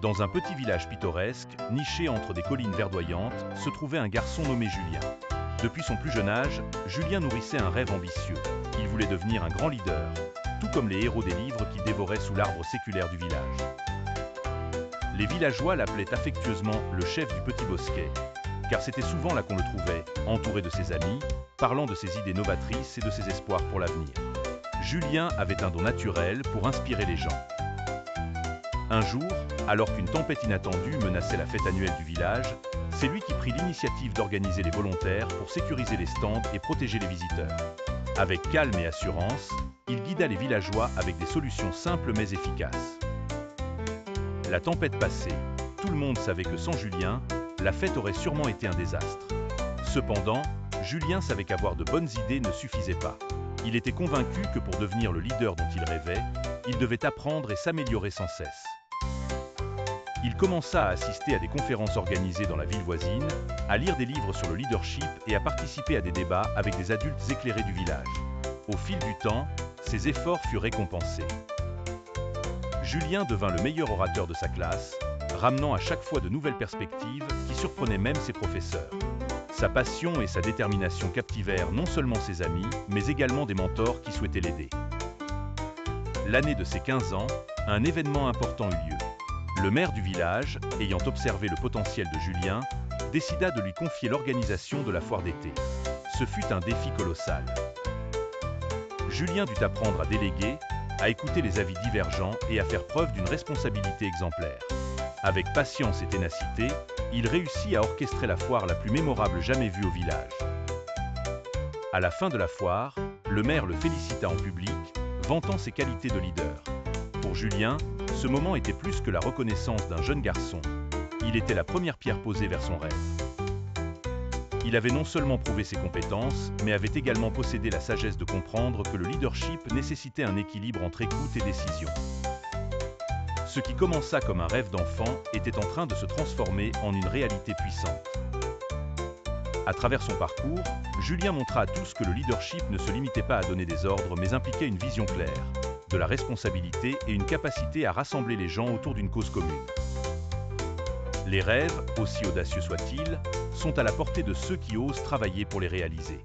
Dans un petit village pittoresque, niché entre des collines verdoyantes, se trouvait un garçon nommé Julien. Depuis son plus jeune âge, Julien nourrissait un rêve ambitieux. Il voulait devenir un grand leader, tout comme les héros des livres qu'il dévorait sous l'arbre séculaire du village. Les villageois l'appelaient affectueusement le chef du petit bosquet, car c'était souvent là qu'on le trouvait, entouré de ses amis, parlant de ses idées novatrices et de ses espoirs pour l'avenir. Julien avait un don naturel pour inspirer les gens. Un jour, alors qu'une tempête inattendue menaçait la fête annuelle du village, c'est lui qui prit l'initiative d'organiser les volontaires pour sécuriser les stands et protéger les visiteurs. Avec calme et assurance, il guida les villageois avec des solutions simples mais efficaces. La tempête passée, tout le monde savait que sans Julien, la fête aurait sûrement été un désastre. Cependant, Julien savait qu'avoir de bonnes idées ne suffisait pas. Il était convaincu que pour devenir le leader dont il rêvait, il devait apprendre et s'améliorer sans cesse. Il commença à assister à des conférences organisées dans la ville voisine, à lire des livres sur le leadership et à participer à des débats avec des adultes éclairés du village. Au fil du temps, ses efforts furent récompensés. Julien devint le meilleur orateur de sa classe, ramenant à chaque fois de nouvelles perspectives qui surprenaient même ses professeurs. Sa passion et sa détermination captivèrent non seulement ses amis, mais également des mentors qui souhaitaient l'aider. L'année de ses 15 ans, un événement important eut lieu. Le maire du village, ayant observé le potentiel de Julien, décida de lui confier l'organisation de la foire d'été. Ce fut un défi colossal. Julien dut apprendre à déléguer, à écouter les avis divergents et à faire preuve d'une responsabilité exemplaire. Avec patience et ténacité, il réussit à orchestrer la foire la plus mémorable jamais vue au village. À la fin de la foire, le maire le félicita en public, vantant ses qualités de leader. Pour Julien, ce moment était plus que la reconnaissance d'un jeune garçon. Il était la première pierre posée vers son rêve. Il avait non seulement prouvé ses compétences, mais avait également possédé la sagesse de comprendre que le leadership nécessitait un équilibre entre écoute et décision. Ce qui commença comme un rêve d'enfant était en train de se transformer en une réalité puissante. À travers son parcours, Julien montra à tous que le leadership ne se limitait pas à donner des ordres, mais impliquait une vision claire, de la responsabilité et une capacité à rassembler les gens autour d'une cause commune. Les rêves, aussi audacieux soient-ils, sont à la portée de ceux qui osent travailler pour les réaliser.